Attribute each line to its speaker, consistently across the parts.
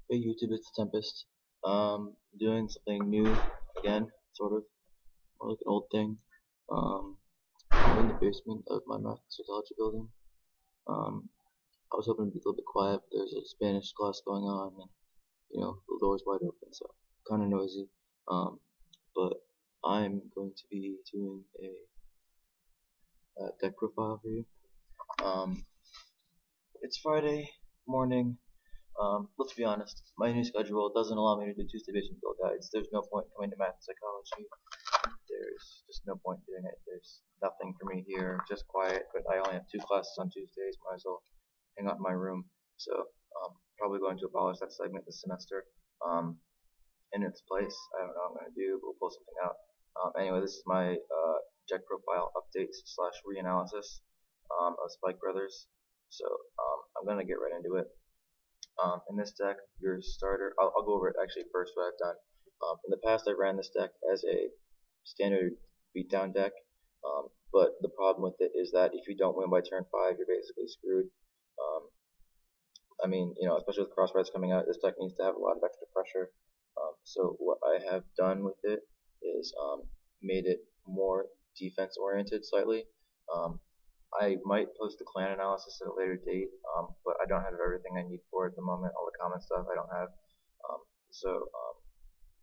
Speaker 1: Hey YouTube, it's Tempest. Doing something new again, sort of, more like an old thing. I'm in the basement of my math psychology building. Um, I was hoping to be a little bit quiet, but there's a Spanish class going on, and the door's wide open, so kind of noisy. But I'm going to be doing a deck profile for you. Um, it's Friday morning. Let's be honest, my new schedule doesn't allow me to do Tuesday-based build guides. There's no point coming to math and psychology. There's just no point doing it. There's nothing for me here, just quiet, but I only have 2 classes on Tuesdays, might as well hang out in my room. So, probably going to abolish that segment this semester, in its place. I don't know what I'm going to do, but we'll pull something out. Anyway, this is my deck profile update slash reanalysis of Spike Brothers. So, I'm going to get right into it. In this deck, your starter, I'll go over it actually first what I've done. In the past, I ran this deck as a standard beatdown deck, but the problem with it is that if you don't win by turn 5, you're basically screwed. Especially with crossroads coming out, this deck needs to have a lot of extra pressure. So what I have done with it is made it more defense oriented slightly. I might post the clan analysis at a later date, but I don't have everything I need for it at the moment. All the common stuff I don't have.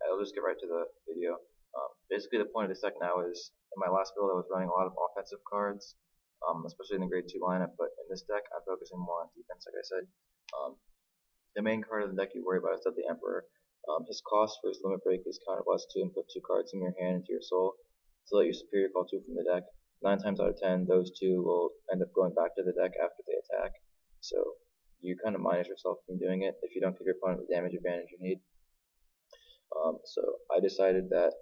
Speaker 1: I'll just get right to the video. Basically, the point of this deck now is, in my last build, I was running a lot of offensive cards, especially in the grade 2 lineup, but in this deck, I'm focusing more on defense, like I said. The main card of the deck you worry about is the Emperor. His cost for his limit break is counter blast 2 and put 2 cards from your hand into your soul, so let your superior call 2 from the deck. 9 times out of 10, those 2 will end up going back to the deck after they attack, so you kind of minus yourself from doing it if you don't give your opponent the damage advantage you need. So I decided that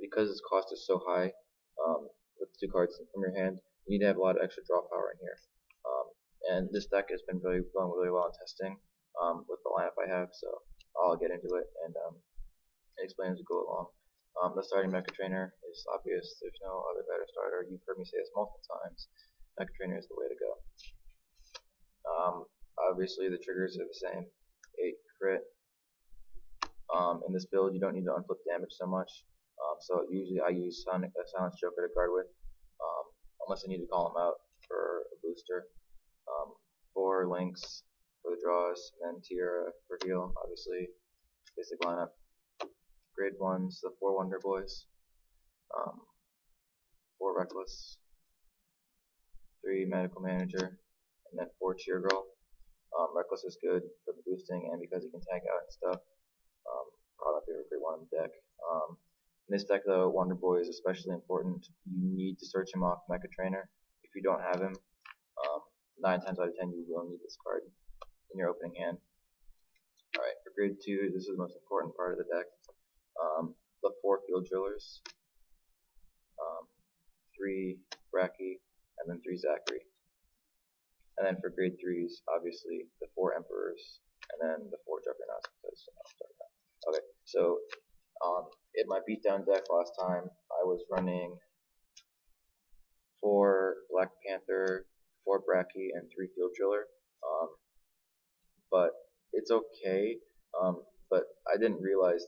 Speaker 1: because its cost is so high, with 2 cards from your hand, you need to have a lot of extra draw power in here. And this deck has been going really well in testing with the lineup I have, so I'll get into it and explain as we go along. The starting Mecha Trainer is obvious. There's no other better starter. You've heard me say this multiple times. Mecha Trainer is the way to go. Obviously, the triggers are the same. 8 crit. In this build, you don't need to unflip damage so much. So usually I use Silence Joker to guard with, unless I need to call him out for a booster. 4 links for the draws, and then Tiara for heal, obviously. Basic lineup. Grade 1s, the 4 Wonder Boys, 4 Reckless, 3 Medical Manager, and then 4 Cheer Girl. Reckless is good for the boosting and because he can tag out and stuff. Probably my favorite grade 1 in the deck. In this deck though, Wonder Boy is especially important. You need to search him off Mecha Trainer. If you don't have him, 9 times out of 10 you will need this card in your opening hand. Alright, for grade 2, this is the most important part of the deck. The 4 Field Drillers, 3 Bracky, and then 3 Zachary. And then for grade 3s, obviously the 4 Emperors, and then the 4 Juggernauts because okay, so in my beatdown deck last time, I was running 4 Black Panther, 4 Bracky, and 3 Field Driller. But it's okay. But I didn't realize,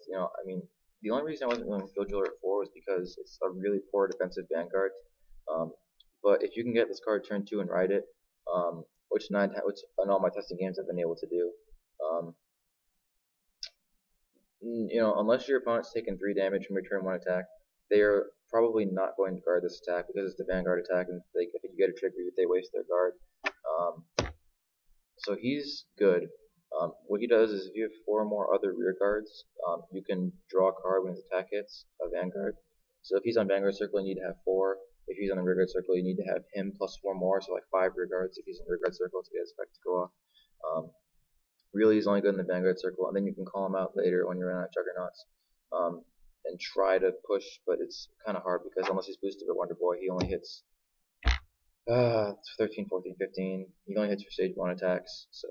Speaker 1: the only reason I wasn't running Field Driller at 4 was because it's a really poor defensive Vanguard. But if you can get this card turn 2 and ride it, which in all my testing games I've been able to do, unless your opponent's taken 3 damage from your turn 1 attack, they are probably not going to guard this attack because it's the Vanguard attack, and if you get a trigger, they waste their guard. So he's good. What he does is if you have 4 or more other rear guards, you can draw a card when his attack hits a Vanguard. So if he's on Vanguard Circle, you need to have 4. If he's on the rear guard circle, you need to have him plus 4 more, so like 5 rear guards if he's in the rear guard circle to get his effect to go off. Really, he's only good in the Vanguard circle, and then you can call him out later when you're running out Juggernauts and try to push, but it's kind of hard because unless he's boosted by Wonder Boy, he only hits 13, 14, 15. He only hits for stage 1 attacks, so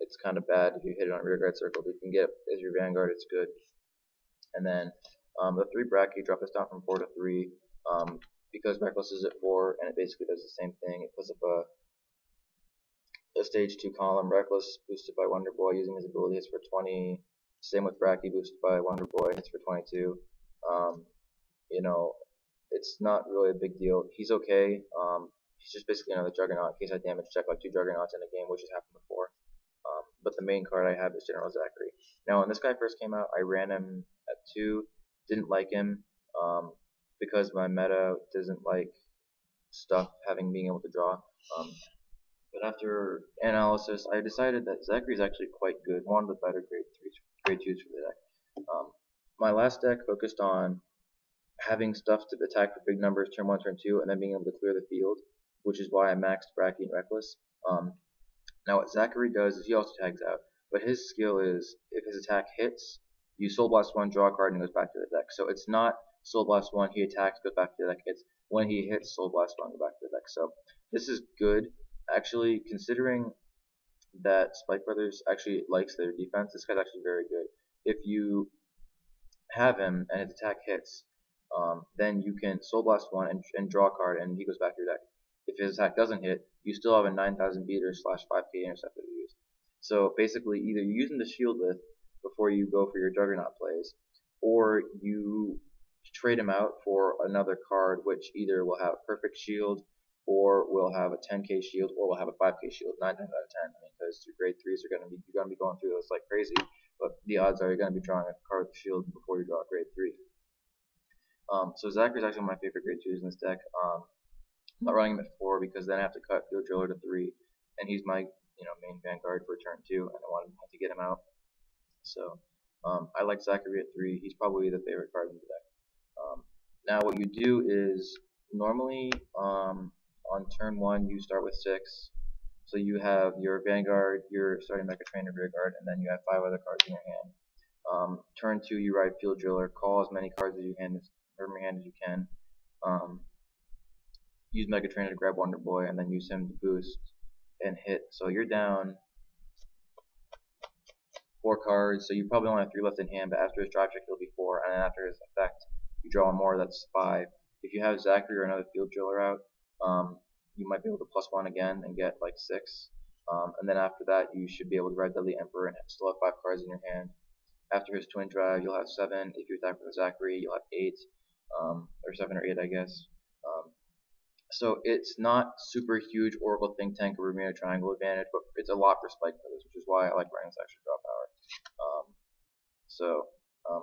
Speaker 1: it's kind of bad if you hit it on rear guard circle. But if you can get it as your Vanguard, it's good. And then the 3 Bracky drop this down from 4 to 3. Because Reckless is at 4 and it basically does the same thing. It puts up a stage 2 column, Reckless boosted by Wonder Boy using his ability hits for 20. Same with Bracky boosted by Wonder Boy, hits for 22. Um, you know, it's not really a big deal. He's okay. He's just basically another Juggernaut in case I damage check like 2 Juggernauts in a game, which has happened before. But the main card I have is General Zachary. Now, when this guy first came out, I ran him at 2, didn't like him because my meta doesn't like stuff having being able to draw. But after analysis, I decided that Zachary is actually quite good, one of the better grade 2s for the deck. My last deck focused on having stuff to attack for big numbers turn 1, turn 2, and then being able to clear the field, which is why I maxed Bracky and Reckless. Now what Zachary does is he also tags out, but his skill is if his attack hits, you Soul Blast 1, draw a card, and it goes back to the deck. So it's not Soul Blast 1, he attacks, goes back to the deck. It's when he hits Soul Blast 1, go back to the deck. So this is good, actually, considering that Spike Brothers actually likes their defense. This guy's actually very good. If you have him and his attack hits, then you can Soul Blast 1 and draw a card, and he goes back to your deck. If his attack doesn't hit, you still have a 9,000 beater / 5k interceptor to use. So basically, either you use him to shield with before you go for your Juggernaut plays, or you trade him out for another card which either will have perfect shield, or will have a 10k shield, or will have a 5k shield 9 times out of 10. I mean, because your grade 3s are you're gonna be going through those like crazy, but the odds are you're gonna be drawing a card with shield before you draw a grade 3. So Zachary's actually one of my favorite grade 2s in this deck. I'm not running him at 4 because then I have to cut Field Driller to 3, and he's my main Vanguard for turn 2, and I wanted to get him out. So I like Zachary at 3. He's probably the favorite card in the deck. Now what you do is normally on turn 1 you start with 6. So you have your Vanguard, your starting Mecha Trainer Rearguard, and then you have 5 other cards in your hand. Turn 2 you ride Field Driller, call as many cards as you can from your hand as you can. Use Mega Trainer to grab Wonder Boy, and then use him to boost and hit. So you're down 4 cards, so you probably only have 3 left in hand, but after his drive check it'll be 4, and then after his effect you draw 1 more, that's 5. If you have Zachary or another Field Driller out, you might be able to +1 again and get like 6. And then after that you should be able to ride Deadly Emperor and still have 5 cards in your hand. After his Twin Drive you'll have 7. If you attack with Zachary you'll have 8, or 7 or 8 I guess. So it's not super huge Oracle Think Tank or Bermuda Triangle advantage, but it's a lot for Spike Brothers, which is why I like running this extra draw power.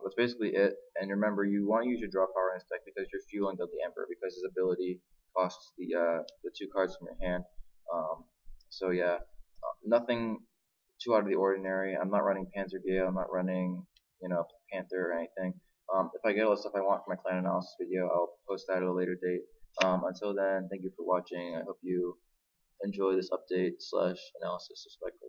Speaker 1: That's basically it. And remember, you want to use your draw power in this deck because you're fueling the Emperor, because his ability costs the 2 cards from your hand. So yeah, nothing too out of the ordinary. I'm not running Panzer Gale. I'm not running Panther or anything. If I get all the stuff I want for my clan analysis video, I'll post that at a later date. Until then, thank you for watching. I hope you enjoy this update / analysis of Spike Brothers.